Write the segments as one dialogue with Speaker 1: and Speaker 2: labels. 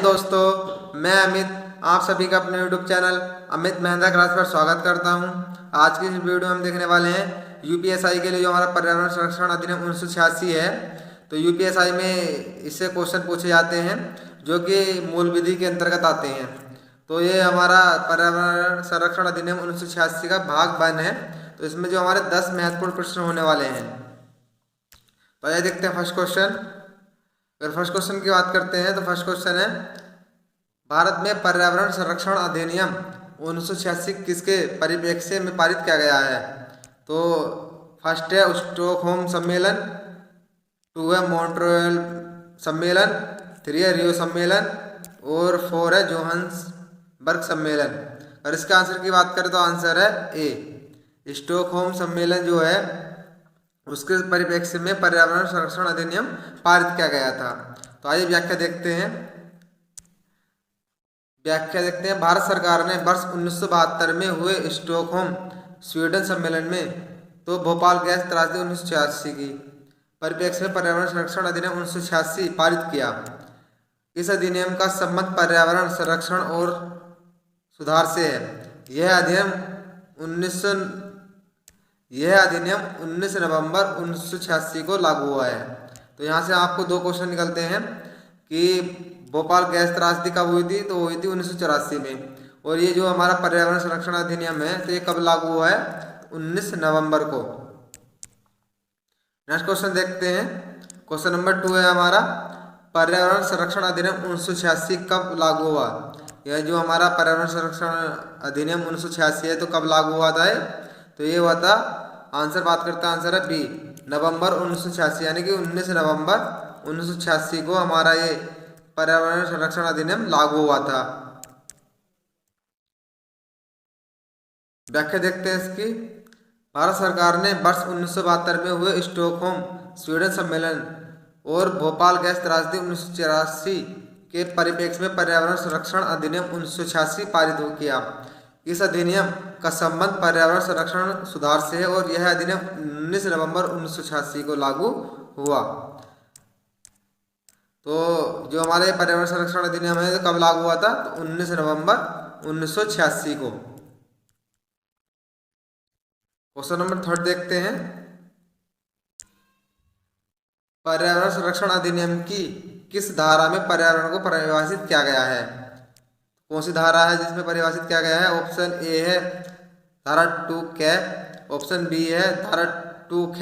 Speaker 1: दोस्तों, मैं अमित आप सभी का अपने यूट्यूब चैनल अमित मेहंदा क्लास पर स्वागत करता हूं। आज की इस वीडियो में हम देखने वाले हैं यूपीएसआई के लिए जो हमारा पर्यावरण संरक्षण अधिनियम 1986 है। तो यूपीएसआई में इससे क्वेश्चन पूछे जाते हैं जो कि मूल विधि के अंतर्गत आते हैं। तो ये हमारा पर्यावरण संरक्षण अधिनियम 1986 का भाग 1 है। तो इसमें जो हमारे 10 महत्वपूर्ण प्रश्न होने वाले हैं। तो आइए देखते हैं फर्स्ट क्वेश्चन। अगर फर्स्ट क्वेश्चन की बात करते हैं तो फर्स्ट क्वेश्चन है, भारत में पर्यावरण संरक्षण अधिनियम 1986 किसके परिप्रेक्ष्य में पारित किया गया है? तो फर्स्ट है स्टॉकहोम सम्मेलन, 2 है मॉन्ट्रियल सम्मेलन, 3 है रियो सम्मेलन और 4 है जोहान्सबर्ग सम्मेलन। और इसका आंसर की बात करें तो आंसर है ए, स्टॉकहोम सम्मेलन जो है उसके परिप्रेक्ष्य में पर्यावरण संरक्षण अधिनियम पारित किया गया था। तो आइए व्याख्या देखते हैं। भारत सरकार ने वर्ष 1972 में हुए स्टॉकहोम स्वीडन सम्मेलन में तो भोपाल गैस त्रासदी 1986 की परिप्रेक्ष्य में पर्यावरण संरक्षण अधिनियम 1986 पारित किया। इस अधिनियम का संबंध पर्यावरण संरक्षण और सुधार से है। यह अधिनियम 19 नवंबर 1986 को लागू हुआ है। तो यहाँ से आपको 2 क्वेश्चन निकलते हैं कि भोपाल गैस त्रासदी कब हुई थी? तो हुई थी 1984 में। और ये जो हमारा पर्यावरण संरक्षण अधिनियम है तो ये कब लागू हुआ है? 19 नवंबर को। नेक्स्ट क्वेश्चन देखते हैं। क्वेश्चन नंबर 2 है हमारा, पर्यावरण संरक्षण अधिनियम 1986 कब लागू हुआ? यह जो हमारा पर्यावरण संरक्षण अधिनियम 1986 है तो कब लागू हुआ था? तो ये हुआ था, आंसर बात करते हैं, आंसर है बी, नवंबर 1986, यानी कि 19 नवंबर 1986 को हमारा ये पर्यावरण संरक्षण अधिनियम लागू हुआ था। व्याख्या देखते हैं इसकी। भारत सरकार ने वर्ष 1972 में हुए स्टॉकहोम स्वीडन सम्मेलन और भोपाल गैस त्रासदी 1984 के परिप्रेक्ष्य में पर्यावरण संरक्षण अधिनियम 1986 पारित किया। इस अधिनियम का संबंध पर्यावरण संरक्षण सुधार से है और यह अधिनियम 19 नवंबर 1986 को लागू हुआ। तो जो हमारे पर्यावरण संरक्षण अधिनियम है तो कब लागू हुआ था? तो 19 नवंबर 1986 को। क्वेश्चन नंबर 3 देखते हैं। पर्यावरण संरक्षण अधिनियम की किस धारा में पर्यावरण को परिभाषित किया गया है? कौन सी धारा है जिसमें परिभाषित किया गया है? ऑप्शन ए है धारा 2 कै, ऑप्शन बी है धारा 2 ख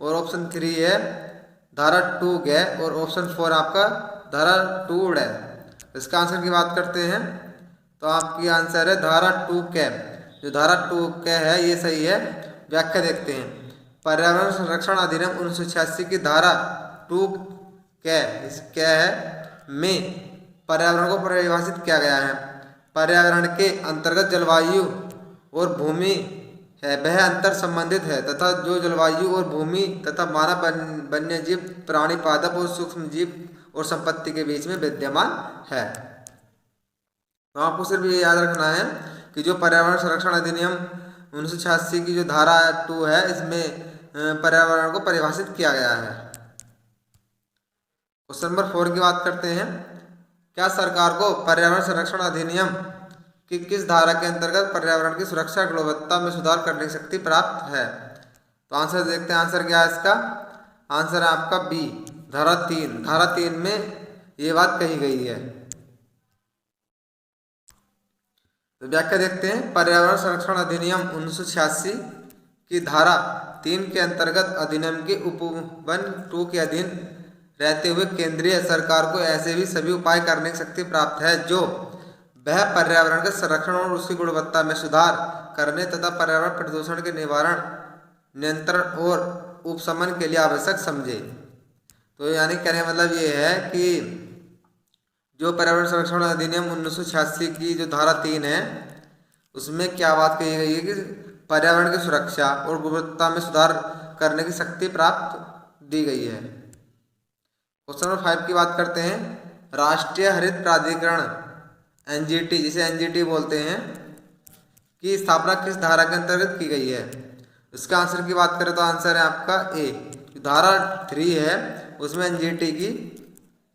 Speaker 1: और ऑप्शन 3 है धारा 2 ग और ऑप्शन 4 आपका धारा 2 ड़। इसका आंसर की बात करते हैं तो आपकी आंसर है धारा 2 कै। जो धारा 2 कै है ये सही है। व्याख्या देखते हैं। पर्यावरण संरक्षण अधिनियम 1986 की धारा 2 कै इस कै है में पर्यावरण को परिभाषित किया गया है। पर्यावरण के अंतर्गत जलवायु और भूमि है वह अंतर संबंधित है तथा जो जलवायु और भूमि तथा मानव, वन्य जीव, प्राणी, पादप और सूक्ष्म जीव और संपत्ति के बीच में विद्यमान है। तो आपको सिर्फ ये याद रखना है कि जो पर्यावरण संरक्षण अधिनियम 1986 की जो धारा 2 है इसमें पर्यावरण को परिभाषित किया गया है। क्वेश्चन नंबर 4 की बात करते हैं। क्या सरकार को पर्यावरण संरक्षण अधिनियम की किस धारा के अंतर्गत पर्यावरण की सुरक्षा गुणवत्ता में सुधार करने की शक्ति प्राप्त है? तो आंसर देखते हैं। आंसर क्या है इसका? आंसर है आपका बी, धारा 3। धारा 3 में ये बात कही गई है। तो व्याख्या देखते हैं। पर्यावरण संरक्षण अधिनियम 1986 की धारा 3 के अंतर्गत अधिनियम के उपबन 2 के अधीन रहते हुए केंद्रीय सरकार को ऐसे भी सभी उपाय करने की शक्ति प्राप्त है जो वह पर्यावरण के संरक्षण और उसकी गुणवत्ता में सुधार करने तथा पर्यावरण प्रदूषण के निवारण, नियंत्रण और उपशमन के लिए आवश्यक समझे। तो यानी कहने मतलब ये है कि जो पर्यावरण संरक्षण अधिनियम 1986 की जो धारा 3 है उसमें क्या बात कही गई है कि पर्यावरण की सुरक्षा और गुणवत्ता में सुधार करने की शक्ति प्राप्त दी गई है। क्वेश्चन नंबर 5 की बात करते हैं। राष्ट्रीय हरित प्राधिकरण एनजीटी, जिसे एनजीटी बोलते हैं, की स्थापना किस धारा के अंतर्गत की गई है? इसका आंसर की बात करें तो आंसर है आपका ए, धारा 3 है उसमें एनजीटी की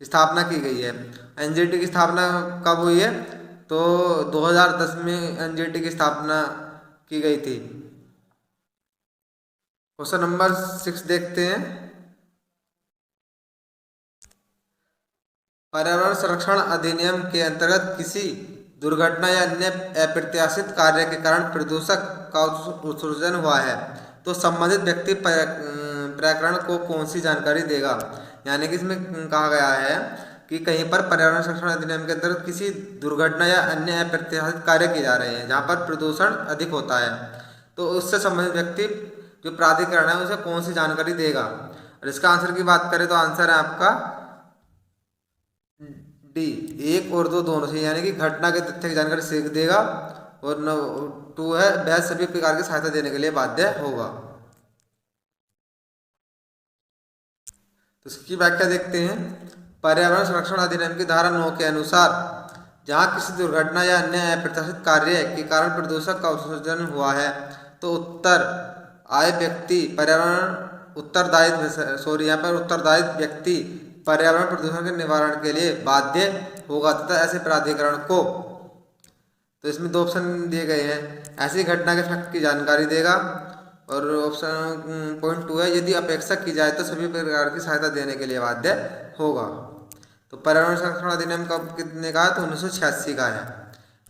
Speaker 1: स्थापना की गई है। एनजीटी की स्थापना कब हुई है? तो 2010 में एनजीटी की स्थापना की गई थी। क्वेश्चन नंबर 6 देखते हैं। पर्यावरण संरक्षण अधिनियम के अंतर्गत किसी दुर्घटना या अन्य अप्रत्याशित कार्य के कारण प्रदूषक का उत्सर्जन हुआ है तो संबंधित व्यक्ति प्रकरण को कौन सी जानकारी देगा। यानी कि इसमें कहा गया है कि कहीं पर पर्यावरण संरक्षण अधिनियम के अंतर्गत किसी दुर्घटना या अन्य अप्रत्याशित कार्य किए जा रहे हैं जहाँ पर प्रदूषण अधिक होता है तो उससे संबंधित व्यक्ति जो प्राधिकरण है उसे कौन सी जानकारी देगा। और इसका आंसर की बात करें तो आंसर है आपका डी, 1 और 2 दोनों से, यानी कि घटना के तथ्य की जानकारी सीख देगा। और 2 है वह सभी प्रकार की सहायता देने के लिए बाध्य होगा। तो इसकी व्याख्या देखते हैं। पर्यावरण संरक्षण अधिनियम की धारा 9 के अनुसार जहाँ किसी दुर्घटना या अन्य अप्रत्याशित कार्य के कारण प्रदूषक का उत्सर्जन हुआ है तो उत्तरदायित्व व्यक्ति पर्यावरण प्रदूषण के निवारण के लिए बाध्य होगा तथा ऐसे प्राधिकरण को, तो इसमें 2 ऑप्शन दिए गए हैं, ऐसी घटना के फैक्ट की जानकारी देगा और ऑप्शन पॉइंट 2 है यदि अपेक्षा की जाए तो सभी प्रकार की सहायता देने के लिए बाध्य होगा। तो पर्यावरण संरक्षण अधिनियम कब कितने का है? तो 1986 का है।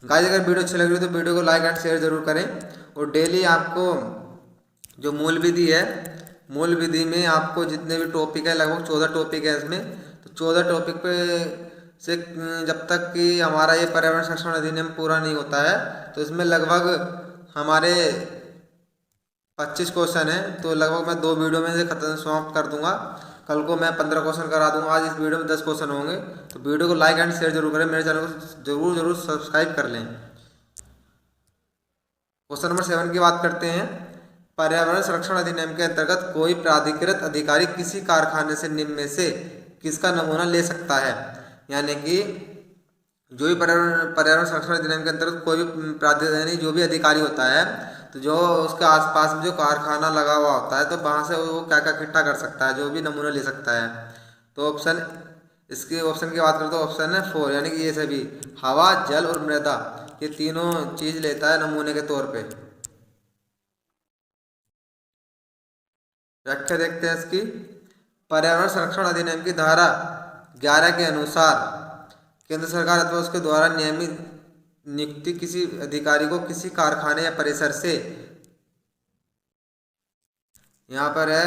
Speaker 1: गाइस अगर वीडियो अच्छी लग रही है तो वीडियो को लाइक एंड शेयर जरूर करें। और डेली आपको जो मूल विधि है, मूल विधि में आपको जितने भी टॉपिक है लगभग 14 टॉपिक है इसमें, तो 14 टॉपिक पे से जब तक कि हमारा ये पर्यावरण संरक्षण अधिनियम पूरा नहीं होता है तो इसमें लगभग हमारे 25 क्वेश्चन है। तो लगभग मैं 2 वीडियो में से खत्म समाप्त कर दूंगा। कल को मैं 15 क्वेश्चन करा दूंगा। आज इस वीडियो में 10 क्वेश्चन होंगे। तो वीडियो को लाइक एंड शेयर जरूर करें, मेरे चैनल को जरूर सब्सक्राइब कर लें। क्वेश्चन नंबर 7 की बात करते हैं। पर्यावरण संरक्षण अधिनियम के अंतर्गत कोई प्राधिकृत अधिकारी किसी कारखाने से निम्न में से किसका नमूना ले सकता है। यानी कि जो भी पर्यावरण संरक्षण अधिनियम के अंतर्गत कोई भी प्राधिकारी जो भी अधिकारी होता है तो जो उसके आसपास में जो कारखाना लगा हुआ होता है तो वहाँ से वो क्या क्या इकट्ठा कर सकता है, जो भी नमूना ले सकता है। तो इसके ऑप्शन की बात करें तो ऑप्शन है 4, यानी कि ये सभी हवा, जल और मृदा, ये तीनों चीज लेता है नमूने के तौर पे। व्याख्या देखते हैं इसकी। पर्यावरण संरक्षण अधिनियम की धारा 11 के अनुसार केंद्र सरकार अथवा उसके द्वारा नियमित नियुक्ति किसी अधिकारी को किसी कारखाने या परिसर से, यहाँ पर है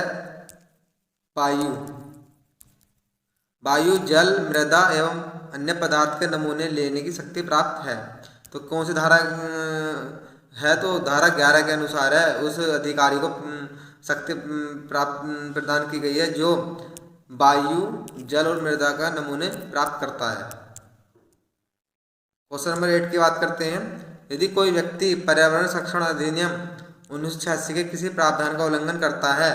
Speaker 1: वायु, जल, मृदा एवं अन्य पदार्थ के नमूने लेने की शक्ति प्राप्त है। तो कौन सी धारा है? तो धारा 11 के अनुसार है, उस अधिकारी को शक्ति प्रदान की गई है जो वायु, जल और मृदा का नमूने प्राप्त करता है। क्वेश्चन नंबर 8 की बात करते हैं। यदि कोई व्यक्ति पर्यावरण संरक्षण अधिनियम 1986 के किसी प्रावधान का उल्लंघन करता है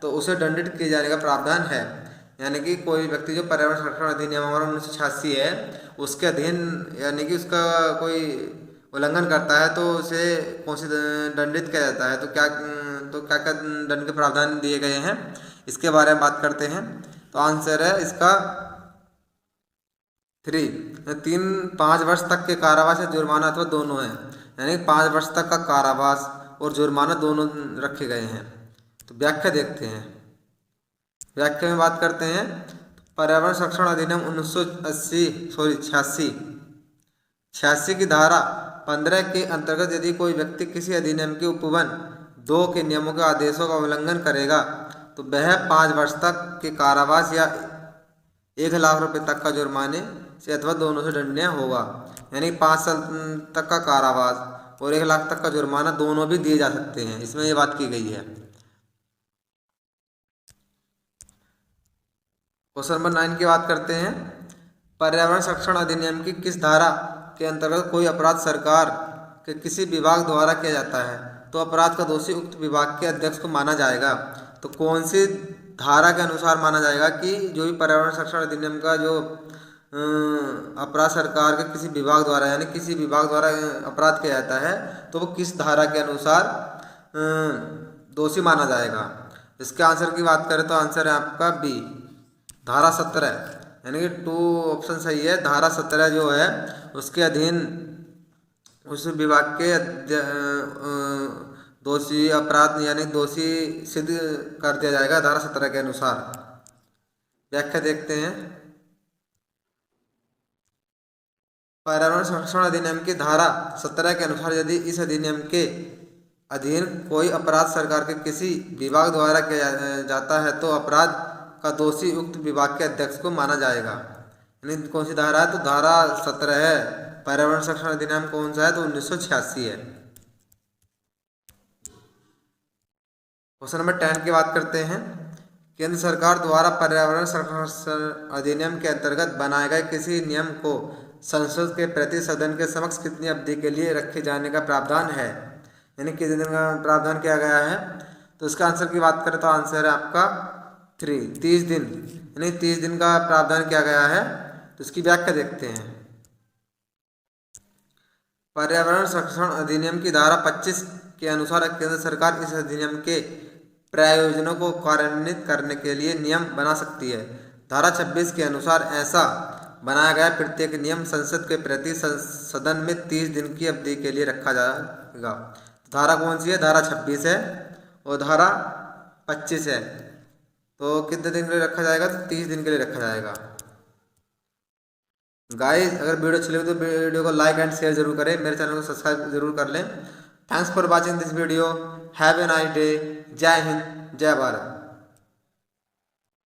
Speaker 1: तो उसे दंडित किए जाने का प्रावधान है। यानी कि कोई व्यक्ति जो पर्यावरण संरक्षण अधिनियम हमारा 1986 है उसके अधीन, यानी कि उसका कोई उल्लंघन करता है तो उसे कौन से दंडित किया जाता है। तो क्या क्या दंड के प्रावधान दिए गए हैं इसके बारे में बात करते हैं। तो आंसर है इसका 3-5 वर्ष तक के कारावास या जुर्माना अथवा दोनों है। यानी 5 वर्ष तक का कारावास और जुर्माना दोनों रखे गए हैं। तो व्याख्या देखते हैं। व्याख्या में बात करते हैं। पर्यावरण संरक्षण अधिनियम 86 की धारा 15 के अंतर्गत यदि कोई व्यक्ति किसी अधिनियम के उपवन 2 के नियमों के आदेशों का उल्लंघन करेगा तो वह 5 वर्ष तक के कारावास या 1 लाख रुपए तक का जुर्माने से अथवा दोनों से दंडनीय होगा। यानी 5 साल तक का कारावास और 1 लाख तक का जुर्माना दोनों भी दिए जा सकते हैं, इसमें ये बात की गई है। क्वेश्चन नंबर 9 की बात करते हैं। पर्यावरण संरक्षण अधिनियम की किस धारा के अंतर्गत कोई अपराध सरकार के किसी विभाग द्वारा किया जाता है तो अपराध का दोषी उक्त विभाग के अध्यक्ष को माना जाएगा। तो कौन सी धारा के अनुसार माना जाएगा कि जो भी पर्यावरण संरक्षण अधिनियम का जो अपराध सरकार के किसी विभाग द्वारा, यानी किसी विभाग द्वारा अपराध किया जाता है तो वो किस धारा के अनुसार दोषी माना जाएगा। इसके आंसर की बात करें तो आंसर है आपका बी, धारा 17, यानी कि 2 ऑप्शन सही है। धारा 17 जो है उसके अधीन उस विभाग के दोषी अपराध यानी दोषी सिद्ध कर दिया जाएगा धारा 17 के अनुसार। व्याख्या देखते हैं। पर्यावरण संरक्षण अधिनियम की धारा 17 के अनुसार यदि इस अधिनियम के अधीन कोई अपराध सरकार के किसी विभाग द्वारा किया जाता है तो अपराध का दोषी उक्त विभाग के अध्यक्ष को माना जाएगा। यानी कौन सी धारा है? तो धारा 17 है। पर्यावरण संरक्षण अधिनियम कौन सा है? तो 1986 है। क्वेश्चन नंबर 10 की बात करते हैं। केंद्र सरकार द्वारा पर्यावरण संरक्षण अधिनियम के अंतर्गत बनाए गए किसी नियम को संसद के प्रति सदन के समक्ष कितनी अवधि के लिए रखे जाने का प्रावधान है? यानी कितने दिन का प्रावधान किया गया है? तो इसका आंसर की बात करें तो आंसर है आपका 30 दिन। यानी 30 दिन का प्रावधान किया गया है। तो इसकी व्याख्या देखते हैं। पर्यावरण संरक्षण अधिनियम की धारा 25 के अनुसार केंद्र सरकार इस अधिनियम के प्रयोजनों को कार्यान्वित करने के लिए नियम बना सकती है। धारा 26 के अनुसार ऐसा बनाया गया प्रत्येक नियम संसद के प्रति सदन में 30 दिन की अवधि के लिए रखा जाएगा। धारा कौन सी है? धारा 26 है और धारा 25 है। तो कितने दिन के लिए रखा जाएगा? तो 30 दिन के लिए रखा जाएगा। गाइस अगर वीडियो अच्छी लगे तो वीडियो को लाइक एंड शेयर जरूर करें। मेरे चैनल को सब्सक्राइब जरूर कर लें। Thanks for watching this video. Have a nice day. जय हिंद, जय भारत।